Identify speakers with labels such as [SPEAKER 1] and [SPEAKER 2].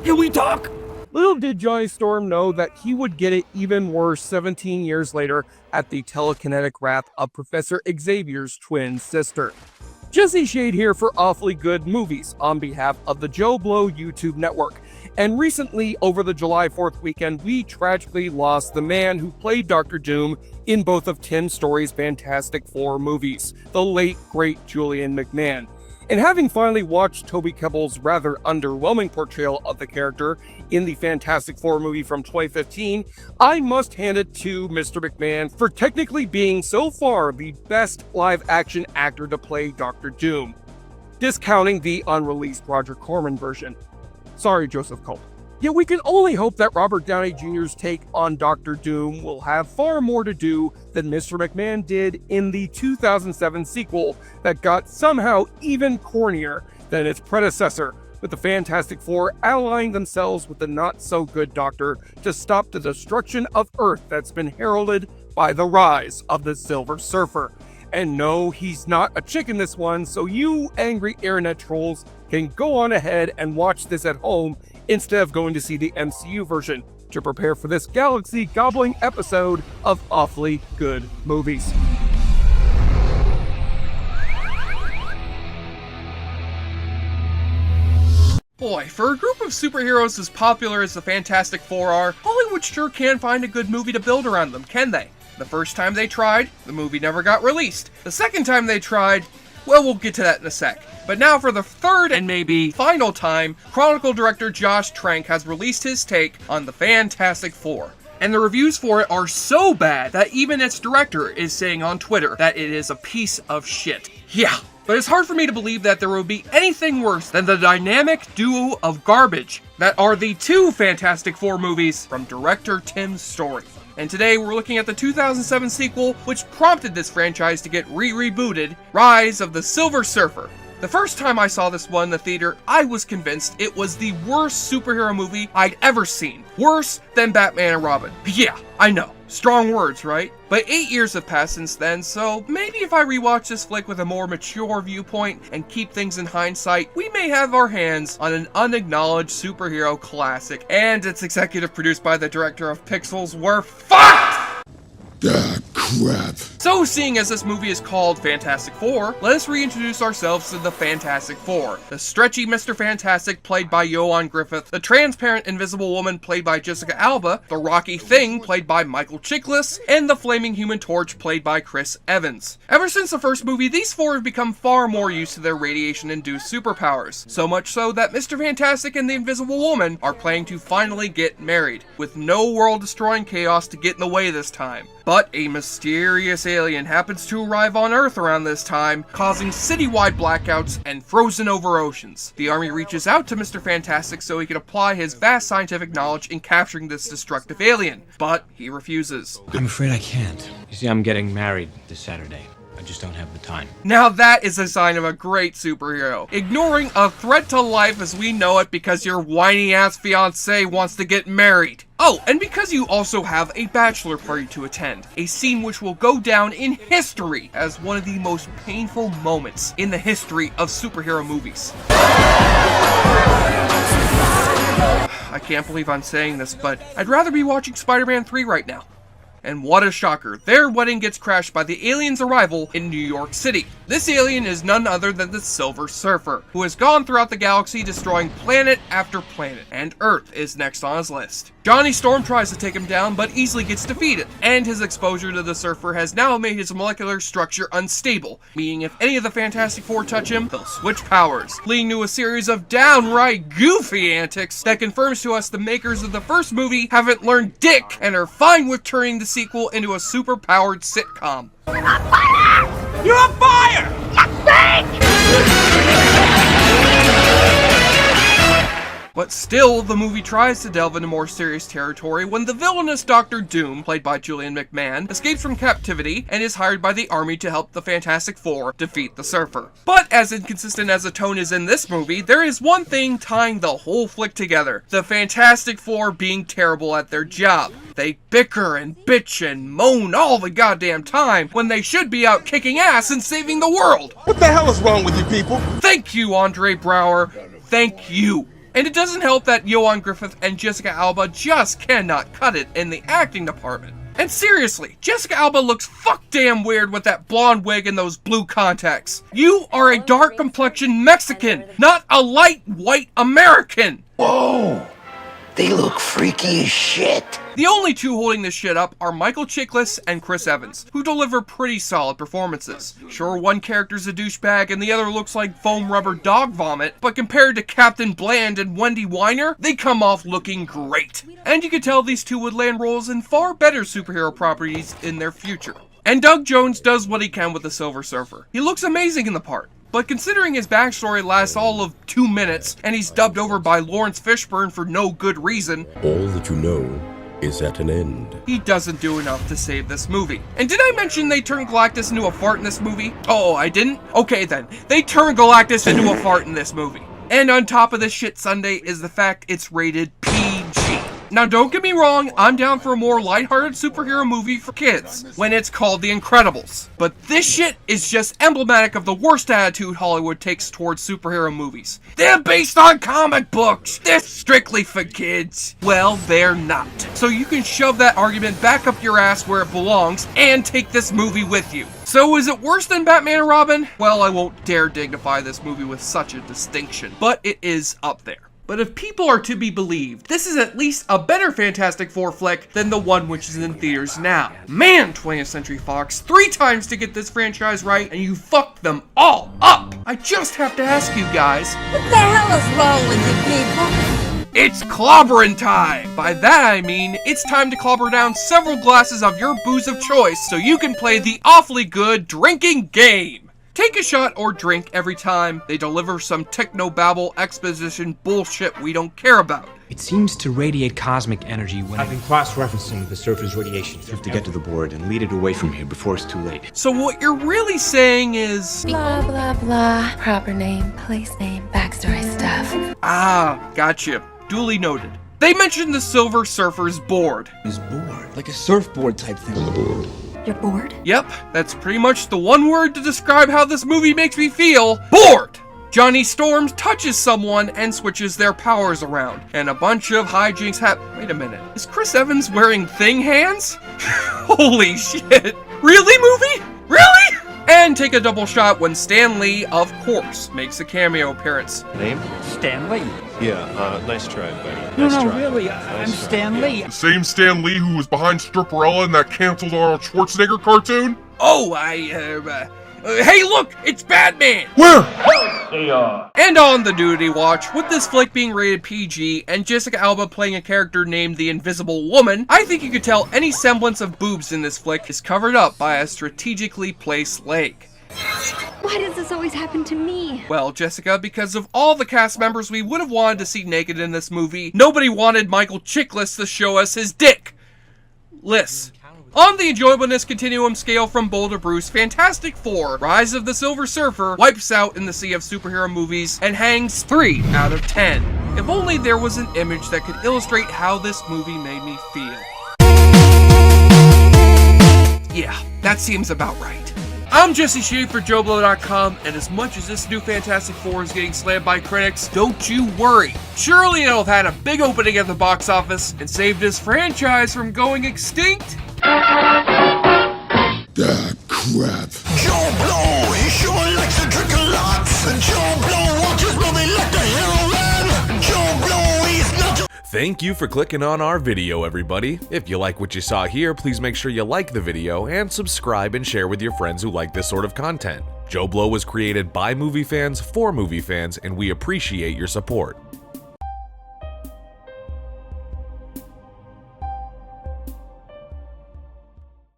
[SPEAKER 1] Can we talk?
[SPEAKER 2] Little did Johnny Storm know that he would get it even worse 17 years later at the telekinetic wrath of Professor Xavier's twin sister. Jesse Shade here for Awfully Good Movies on behalf of the JoBlo YouTube network. And recently, over the July 4th weekend, we tragically lost the man who played Dr. Doom in both of Tim Story's Fantastic Four movies, the late, great Julian McMahon. And having finally watched Toby Kebbell's rather underwhelming portrayal of the character in the Fantastic Four movie from 2015, I must hand it to Mr. McMahon for technically being so far the best live-action actor to play Dr. Doom, discounting the unreleased Roger Corman version. Sorry, Joseph Culp. Yet we can only hope that Robert Downey Jr.'s take on Dr. Doom will have far more to do than Mr. McMahon did in the 2007 sequel that got somehow even cornier than its predecessor, with the Fantastic Four allying themselves with the not-so-good Doctor to stop the destruction of Earth that's been heralded by the rise of the Silver Surfer. And no, he's not a chick in this one, so you angry internet trolls can go on ahead and watch this at home instead of going to see the MCU version to prepare for this galaxy-gobbling episode of Awfully Good Movies.
[SPEAKER 3] Boy, for a group of superheroes as popular as the Fantastic Four are, Hollywood sure can find a good movie to build around them, can they? The first time they tried, the movie never got released. The second time they tried, well, we'll get to that in a sec. But now for the third and maybe final time, Chronicle director Josh Trank has released his take on the Fantastic Four. And the reviews for it are so bad that even its director is saying on Twitter that it is a piece of shit. Yeah. But it's hard for me to believe that there will be anything worse than the dynamic duo of garbage that are the two Fantastic Four movies from director Tim Story. And today we're looking at the 2007 sequel which prompted this franchise to get rebooted, Rise of the Silver Surfer. The first time I saw this one in the theater, I was convinced it was the worst superhero movie I'd ever seen. Worse than Batman and Robin. Yeah, I know. Strong words, right? But 8 years have passed since then, so maybe if I rewatch this flick with a more mature viewpoint and keep things in hindsight, we may have our hands on an unacknowledged superhero classic. And it's executive produced by the director of Pixels. We're fucked!
[SPEAKER 4] Ah, crap.
[SPEAKER 3] So, seeing as this movie is called Fantastic Four, let us reintroduce ourselves to the Fantastic Four. The stretchy Mr. Fantastic, played by Ioan Gruffudd, the transparent Invisible Woman, played by Jessica Alba, the Rocky Thing, played by Michael Chiklis, and the Flaming Human Torch, played by Chris Evans. Ever since the first movie, these four have become far more used to their radiation-induced superpowers, so much so that Mr. Fantastic and the Invisible Woman are planning to finally get married, with no world-destroying chaos to get in the way this time. But a mysterious alien happens to arrive on Earth around this time, causing citywide blackouts and frozen over oceans. The army reaches out to Mr. Fantastic so he can apply his vast scientific knowledge in capturing this destructive alien, but he refuses.
[SPEAKER 1] I'm afraid I can't. You see, I'm getting married this Saturday. I just don't have the time.
[SPEAKER 3] Now that is a sign of a great superhero. Ignoring a threat to life as we know it because your whiny-ass fiancé wants to get married. Oh, and because you also have a bachelor party to attend, a scene which will go down in history as one of the most painful moments in the history of superhero movies. I can't believe I'm saying this, but I'd rather be watching Spider-Man 3 right now. And what a shocker, their wedding gets crashed by the alien's arrival in New York City. This alien is none other than the Silver Surfer, who has gone throughout the galaxy destroying planet after planet, and Earth is next on his list. Johnny Storm tries to take him down, but easily gets defeated, and his exposure to the Surfer has now made his molecular structure unstable, meaning if any of the Fantastic Four touch him, they'll switch powers, leading to a series of downright goofy antics that confirms to us the makers of the first movie haven't learned dick and are fine with turning the sequel into a super-powered sitcom.
[SPEAKER 5] You're on fire! You're on fire! You stink!
[SPEAKER 3] But still, the movie tries to delve into more serious territory when the villainous Dr. Doom, played by Julian McMahon, escapes from captivity and is hired by the army to help the Fantastic Four defeat the Surfer. But as inconsistent as the tone is in this movie, there is one thing tying the whole flick together: the Fantastic Four being terrible at their job. They bicker and bitch and moan all the goddamn time when they should be out kicking ass and saving the world.
[SPEAKER 4] What the hell is wrong with you people?
[SPEAKER 3] Thank you, Andre Brower. Thank you. And it doesn't help that Ioan Gruffudd and Jessica Alba just cannot cut it in the acting department. And seriously, Jessica Alba looks fuck damn weird with that blonde wig and those blue contacts. You are a dark complexioned Mexican, not a light white American.
[SPEAKER 6] Whoa, they look freaky as shit.
[SPEAKER 3] The only two holding this shit up are Michael Chiklis and Chris Evans, who deliver pretty solid performances. Sure, one character's a douchebag and the other looks like foam rubber dog vomit, but compared to Captain Bland and Wendy Weiner, they come off looking great. And you could tell these two would land roles in far better superhero properties in their future. And Doug Jones does what he can with the Silver Surfer. He looks amazing in the part. But considering his backstory lasts all of 2 minutes, and he's dubbed over by Lawrence Fishburne for no good reason,
[SPEAKER 7] all that you know is at an end.
[SPEAKER 3] He doesn't do enough to save this movie. And did I mention they turned Galactus into a fart in this movie? Oh, I didn't? Okay then, they turned Galactus into a fart in this movie. And on top of this shit sundae is the fact it's rated PG. Now don't get me wrong, I'm down for a more lighthearted superhero movie for kids, when it's called The Incredibles. But this shit is just emblematic of the worst attitude Hollywood takes towards superhero movies. They're based on comic books! They're strictly for kids! Well, they're not. So you can shove that argument back up your ass where it belongs, and take this movie with you. So is it worse than Batman and Robin? Well, I won't dare dignify this movie with such a distinction, but it is up there. But if people are to be believed, this is at least a better Fantastic Four flick than the one which is in theaters now. Man, 20th Century Fox, 3 times to get this franchise right, and you fucked them all up! I just have to ask you guys,
[SPEAKER 8] what the hell is wrong with you people?
[SPEAKER 3] It's clobbering time! By that I mean, it's time to clobber down several glasses of your booze of choice so you can play the awfully good drinking game! Take a shot or drink every time they deliver some techno-babble exposition bullshit we don't care about.
[SPEAKER 1] It seems to radiate cosmic energy when
[SPEAKER 9] I've been cross-referencing the surface radiation. You have to get to the board and lead it away from here before it's too late.
[SPEAKER 3] So what you're really saying is...
[SPEAKER 8] blah, blah, blah. Proper name, place name, backstory stuff.
[SPEAKER 3] Ah, gotcha. Duly noted. They mentioned the Silver Surfer's board.
[SPEAKER 6] His board, like a surfboard type thing.
[SPEAKER 4] On the board.
[SPEAKER 8] You're bored?
[SPEAKER 3] Yep, that's pretty much the one word to describe how this movie makes me feel. Bored! Johnny Storms touches someone and switches their powers around, and a bunch of hijinks Wait a minute, is Chris Evans wearing thing hands? Holy shit! Really, movie? Really? And take a double shot when Stan Lee, of course, makes a cameo appearance.
[SPEAKER 10] Name?
[SPEAKER 9] Stan Lee.
[SPEAKER 10] Yeah, nice try, buddy.
[SPEAKER 9] No,
[SPEAKER 10] Nice try.
[SPEAKER 9] really, I'm Stan Lee.
[SPEAKER 11] The same Stan Lee who was behind Stripperella in that canceled Arnold Schwarzenegger cartoon?
[SPEAKER 3] Oh, hey look, it's Batman!
[SPEAKER 11] Where?
[SPEAKER 3] And on the duty watch, with this flick being rated PG and Jessica Alba playing a character named the Invisible Woman, I think you could tell any semblance of boobs in this flick is covered up by a strategically placed leg.
[SPEAKER 12] Why does this always happen to me?
[SPEAKER 3] Well, Jessica, because of all the cast members we would have wanted to see naked in this movie, nobody wanted Michael Chiklis to show us his dick. Liss. On the enjoyableness continuum scale from Boulder Bruce, Fantastic Four, Rise of the Silver Surfer, wipes out in the sea of superhero movies and hangs 3 out of 10. If only there was an image that could illustrate how this movie made me feel. Yeah, that seems about right. I'm Jesse Shea for JoBlo.com, and as much as this new Fantastic Four is getting slammed by critics, don't you worry. Surely it'll have had a big opening at the box office and saved this franchise from going extinct.
[SPEAKER 4] Ah, crap.
[SPEAKER 6] JoBlo, he sure likes to drink a lot. JoBlo watches movies like the heroine. JoBlo, he's not...
[SPEAKER 13] Thank you for clicking on our video, everybody. If you like what you saw here, please make sure you like the video and subscribe and share with your friends who like this sort of content. JoBlo was created by movie fans for movie fans, and we appreciate your support.